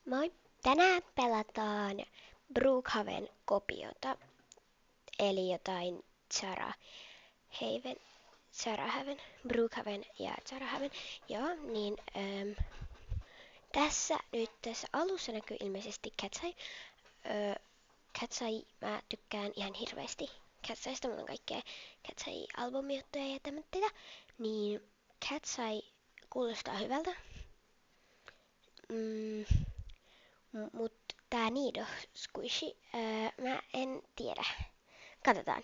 Moi! Tänään pelataan Brookhaven kopiota, eli jotain Brookhaven ja Zarahaven. Joo, niin tässä alussa näkyy ilmeisesti Cat's Eye. Cat's Eye, mä tykkään ihan hirveästi Cat's Eyesta, mulla on kaikkea Cat's Eye-albumijuttuja ja tämmöitä. Niin Cat's Eye kuulostaa hyvältä. Mut tää Nido Squishy, mä en tiedä. Katsotaan.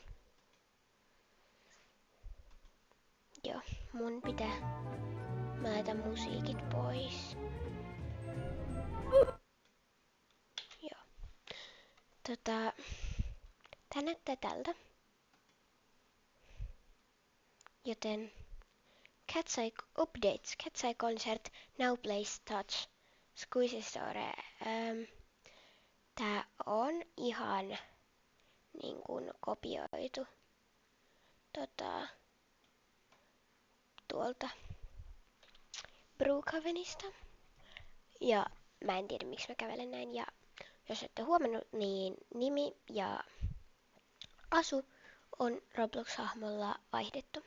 Joo, mun pitää... Mä laitan musiikit pois. Joo. Tää näyttää tältä. Joten Cat's Eye Updates. Cat's Eye Concert Now Plays Touch. Squishy Store. Tää on ihan niin kuin kopioitu tuolta Brookhavenista. Ja mä en tiedä miksi mä kävelen näin. Ja jos ette huomannut, niin nimi ja asu on Roblox-hahmolla vaihdettu.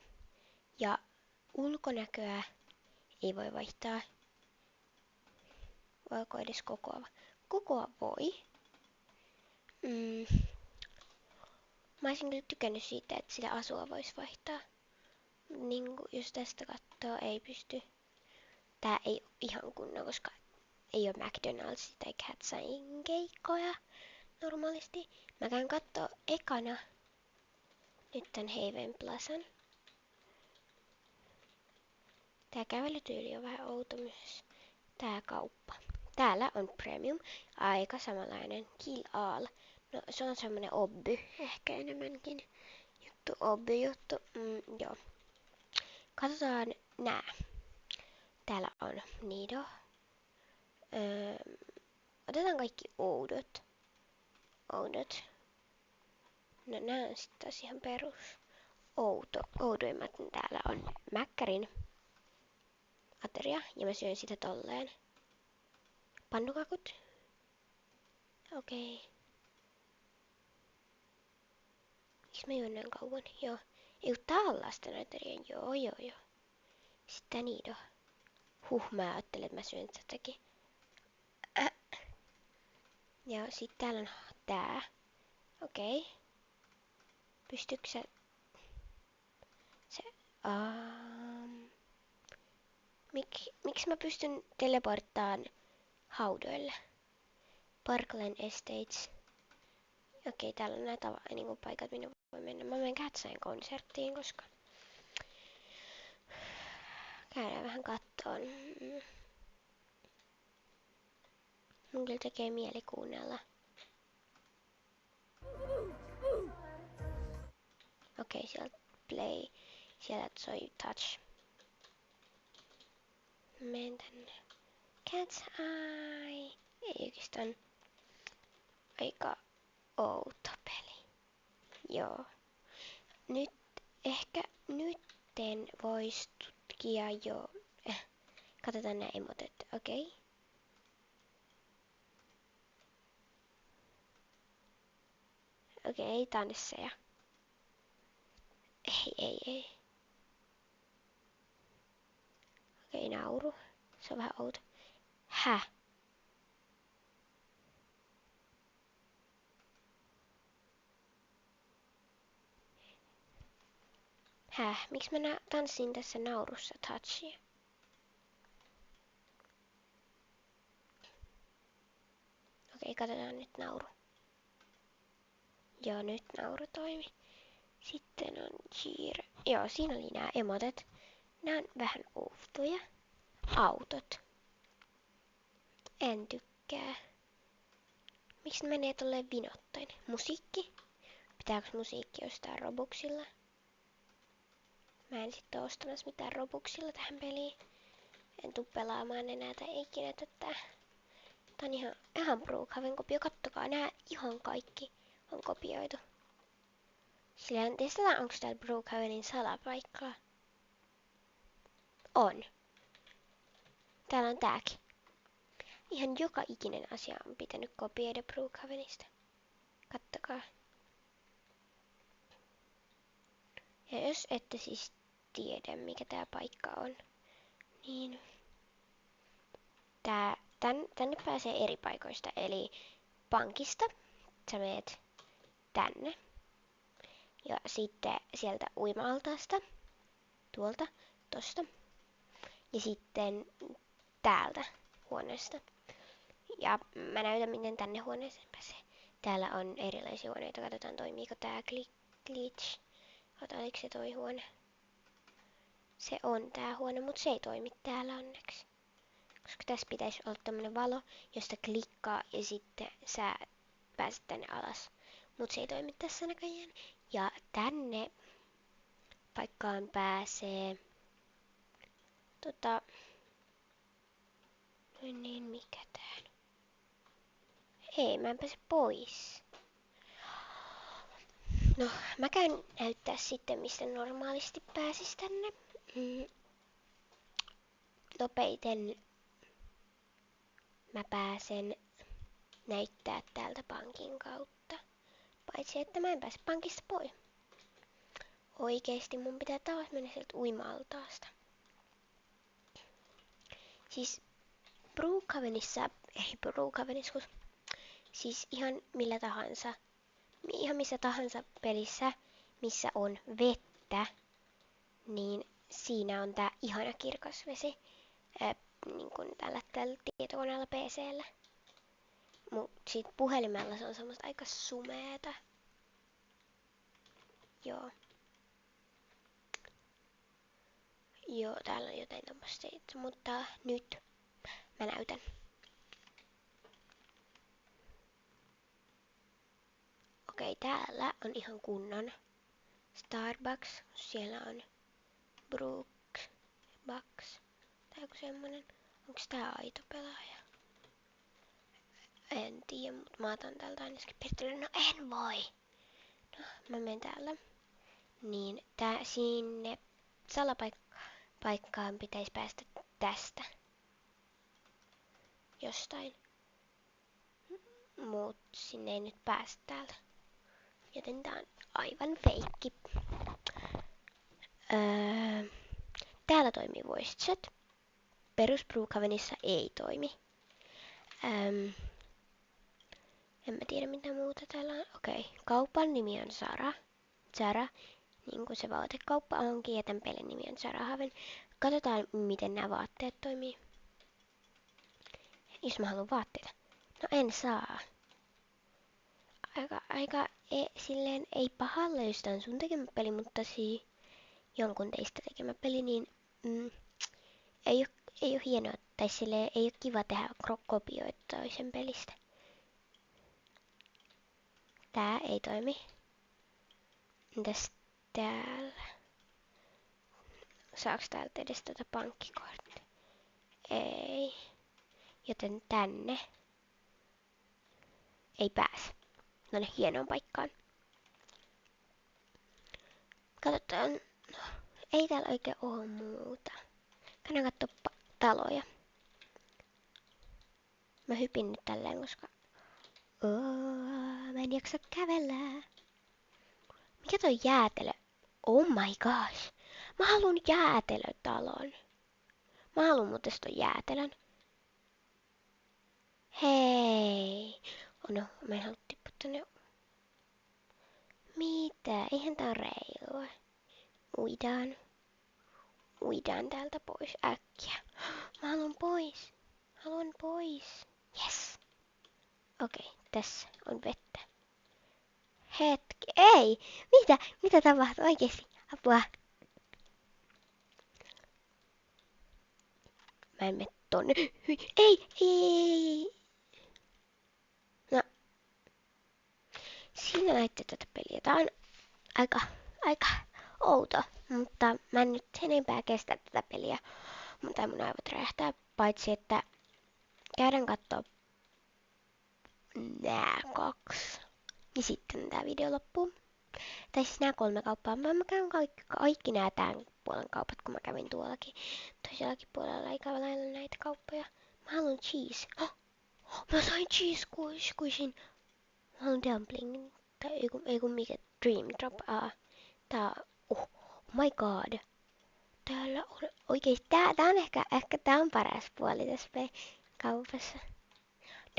Ja ulkonäköä ei voi vaihtaa. Voiko edes kokoa? Kokoa voi. Mä olisin kyllä tykännyt siitä, että sillä asua voisi vaihtaa. Niin jos tästä katsoo, ei pysty. Tää ei ole ihan kunnon, koska ei ole McDonald's tai Cat's Eyen keikkoja normaalisti. Mä käyn kattoo ekana nyt tän Haven Plazan. Tää kävelytyyli on vähän outo myös. Tää kauppa. Täällä on Premium. Aika samanlainen. Kill All. No se on semmonen obby. Ehkä enemmänkin obby-juttu. Joo. Katsotaan nää. Täällä on Nido. Otetaan kaikki oudot. No nää on sit taas ihan perus. Oudoimmat täällä on Mäkkärin ateria. Ja mä syön sitä tolleen. Pannukakut. Okei. Miksi mä juon näin kauan? Joo. Ei tää on lasten ateria. Joo. Sitten Nido. Mä ajattelin, että mä syön tätäkin. Ja sit täällä on tää. Okei. Pystytkö sä... Miksi mä pystyn teleporttaan haudoille? Parkland Estates. Okei, täällä on näitä niin paikat, minne voi mennä. Mä menen Cat's Eyen konserttiin, koska... Käydään vähän kattoon. Mun kyllä tekee mieli kuunnella. Okei, sieltä play. Sieltä soi touch. Menen tänne. Cat's Eye. Ei oikeastaan aika outo peli. Joo. Nytten vois tutkia jo. Katsotaan nää emotet. Okei. Okei, tansseja. Ei. Okei, nauru. Se on vähän outo. Häh? Miksi mä tanssin tässä naurussa touchia? Okei, katsotaan nyt nauru. Joo, nyt nauru toimi. Sitten on cheer. Joo, siinä oli nämä emotet. Nämä on vähän outoja. Autot. En tykkää. Miksi ne menee tolleen vinottain? Musiikki? Pitääkö musiikki ostaa Robuxilla? Mä en sitten oo ostamassa mitään Robuxilla tähän peliin. En tuu pelaamaan enää tai ikinä tätä. Tää on ihan Brookhaven kopio. Kattokaa, nää ihan kaikki on kopioitu. Sillä testataan, onko täällä Brookhavenin salapaikkaa. On. Täällä on tääkin. Ihan joka ikinen asia on pitänyt kopioida Brookhavenista. Kattokaa. Ja jos ette siis tiedä, mikä tää paikka on, niin tänne pääsee eri paikoista. Eli pankista sä meet tänne. Ja sitten sieltä uima-altaasta, tuolta, tosta. Ja sitten täältä huoneesta. Ja mä näytän, miten tänne huoneeseen pääsee. Täällä on erilaisia huoneita. Katsotaan, toimiiko tää glitch. Oliko se toi huone? Se on tää huone, mutta se ei toimi täällä onneksi. Koska tässä pitäisi olla tämmönen valo, josta klikkaa ja sitten sä pääset tänne alas. Mut se ei toimi tässä näköjään. Ja tänne paikkaan pääsee niin mikä tää on? Ei, mä en pääse pois. No, mä käyn näyttää sitten, mistä normaalisti pääsis tänne. Nopeiten mä pääsen näyttää täältä pankin kautta. Paitsi, että mä en pääse pankista pois. Oikeesti mun pitää taas mennä sieltä uima-altaasta. Siis Brookhavenissa, siis ihan millä tahansa, ihan missä tahansa pelissä, missä on vettä, niin siinä on tää ihana kirkas vesi. Niin kuin tällä tietokoneella PC:llä. Mut sit puhelimella se on semmoista aika sumeeta. Joo. Joo, täällä on jotain tommoista, mutta nyt mä näytän. Okei, täällä on ihan kunnon Starbucks. Siellä on Brooks, tai joku semmonen. Onks tää aito pelaaja? En tiedä, mutta mä otan täältä ainakin pirtille. No en voi! No, mä menen täällä. Niin sinne salapaikkaan pitäisi päästä tästä. Jostain. Mut sinne ei nyt päästä täältä. Joten tää on aivan feikki. Täällä toimii voice chat. Perus Brookhavenissa ei toimi. En mä tiedä mitä muuta täällä on. Okei, kaupan nimi on Zara, niin kuin se vaatekauppa onkin, ja tämän pelin nimi on Zara Haven. Katsotaan, miten nämä vaatteet toimii. Jos mä haluan vaatteita. No en saa. Silleen ei pahalle, jos tää on sun tekemä peli, mutta jonkun teistä tekemä peli, niin ei oo hienoa, tai silleen ei oo kiva tehdä kopioita toisen pelistä. Tää ei toimi. Entäs täällä? Saaks täältä edes tätä pankkikorttia? Ei. Joten tänne ei pääse. Tonne hienoon paikkaan. Katsotaan. No, ei täällä oikein oo muuta. Käydään kattoo taloja. Mä hypin nyt tälleen, koska mä en jaksa kävellä. Mikä toi jäätelö? Oh my gosh. Mä haluun jäätelötalon. Mä haluun muuten ton jäätelön. Hei. Oh no, mä en halua tippua tonne. Mitä? Eihän tää on reilua. Uidaan täältä pois äkkiä. Mä haluan pois. Yes. Okei, tässä on vettä. Hetki. Ei! Mitä tapahtuu oikeesti? Apua. Mä en mene tonne. Ei. No. Siinä näitte tätä peliä. Tää on aika outo. Mutta mä en nyt sen enempää kestä tätä peliä. Mutta mun aivot räjähtää. Paitsi että käydään kattoo nää 2. Ja sitten tää video loppuu. Tai siis nää 3 kauppaa. Mä käyn kaikki nää tämän puolen kaupat, kun mä kävin tuollakin. Toisellakin puolella aika lailla näitä kauppoja. Mä haluan cheese. Oh, mä sain cheese squishin. Mä haluan dumpling. Tai ei kun mikä dream drop. Tää, oh my god. Täällä on oikeesti, tää on ehkä tää on paras puoli tässä kaupassa.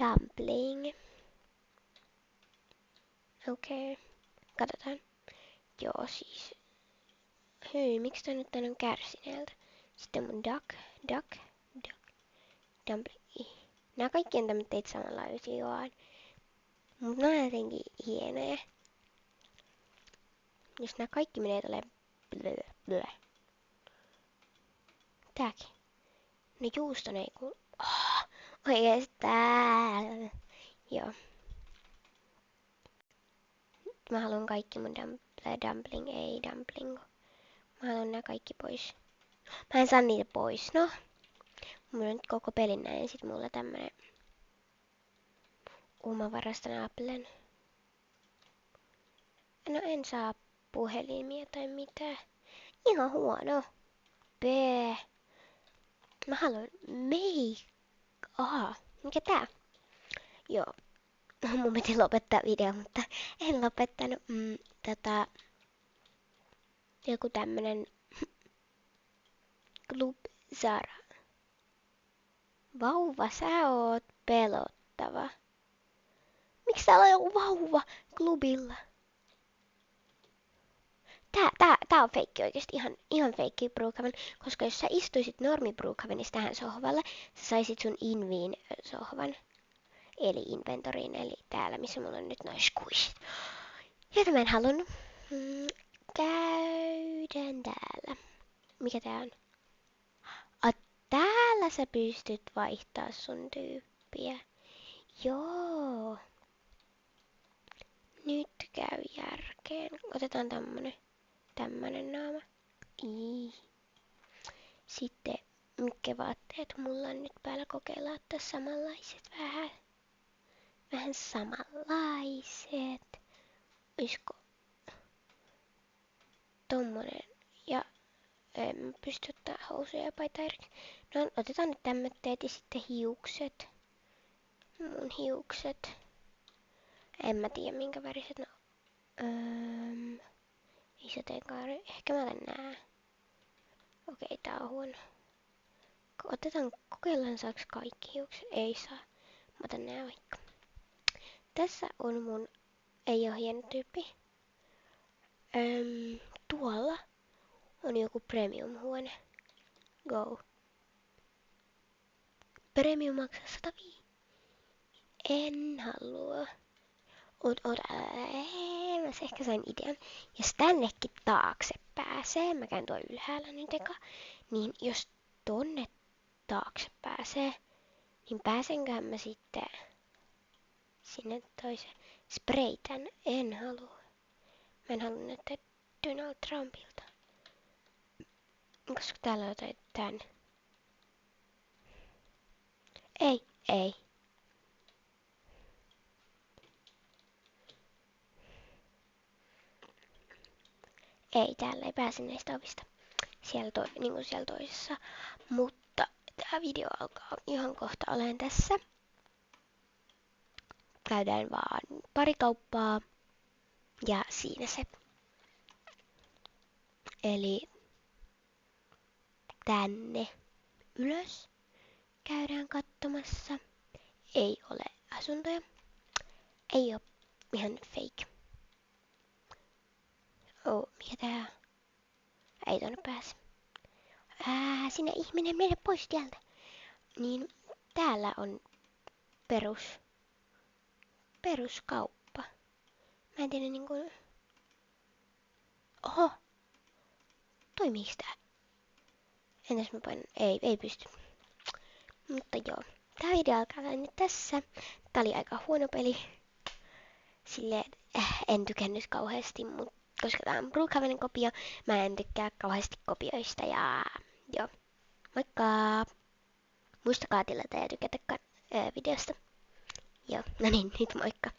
Dumpling. Okei. Katsotaan. Joo siis. Hyi, miksi tää nyt on kärsineeltä? Sitten mun duck, dumpling. Nää kaikki on tämmöitä samanlaisia vaan. Mut nää on jotenkin hienoja. Jos nää kaikki menee tolleen blö. Tääkin. No juuston ei kuulu. Oh, oikeastaan. Joo. Mä haluan kaikki mun dumpling, ei dumplingo. Mä haluan nää kaikki pois. Mä en saa niitä pois, no. Mulla on nyt koko pelin näin, sit mulla tämmönen umavaraston applen. No en saa puhelimia tai mitään. Ihan huono. B. Mä haluan Aha, mikä tää? Joo. Mun piti lopettaa video, mutta en lopettanut. Joku tämmönen Club Zara. Vauva, sä oot pelottava. Miksi täällä on joku vauva klubilla? Tää on feikki oikeesti, ihan feikki Brookhaven, koska jos sä istuisit normi Brookhavenissa tähän sohvalle, sä saisit sun Inviin sohvan. Eli inventoriin, eli täällä, missä mulla on nyt noin squishit. Jota mä en halunnut. Käydään täällä. Mikä tää on? Täällä sä pystyt vaihtaa sun tyyppiä. Joo. Nyt käy järkeen. Otetaan tämmönen naama. Sitten mitkä vaatteet mulla on nyt päällä, kokeillaan ottaa samanlaiset vähän samanlaiset. Oisko tommonen ja en pysty ottaa housuja ja paitaa eri. No otetaan nyt tämmötteet ja sitten hiukset. Mun hiukset. En mä tiedä minkä väriset no. Ei sateenkaari. Ehkä mä otan nää. Okei, tää on huono. Kokeillaan saaks kaikki hiukset. Ei saa. Mä otan nää vaikka. Tässä on mun ei oo hieno tyyppi. Tuolla on joku premium huone. Go. Premium maksaa 105. En halua. Mä ehkä sain idean. Jos tännekin taakse pääsee, mä käyn tuolla ylhäällä nyt eka, niin jos tonne taakse pääsee, niin pääsenköhän mä sitten sinne toiseen. Spreitän, en halua. Mä en halua näyttää Donald Trumpilta. Koska täällä on jotain tän. Ei. Ei, täällä ei pääse näistä ovista. Niin kuin siellä toisessa. Mutta tää video alkaa ihan kohta olen tässä. Käydään vaan pari kauppaa. Ja siinä se. Eli tänne ylös käydään katsomassa. Ei ole asuntoja. Ei oo ihan fake. Mikä tää? Ei tonne pääse. Sinä ihminen, mene pois täältä. Niin täällä on peruskauppa. Mä en tiedä niinku. Oho. Toimiiks tää? Entäs mä painan? Ei pysty. Mutta joo. Tää video alkaa nyt tässä. Tää oli aika huono peli. Silleen en tykännyt kauheasti, mutta koska tää on Brookhavenin kopio, mä en tykkää kauheasti kopioista ja joo. Moikka! Muistakaa tilata ja tykätä videosta. Joo, no niin, nyt moikka!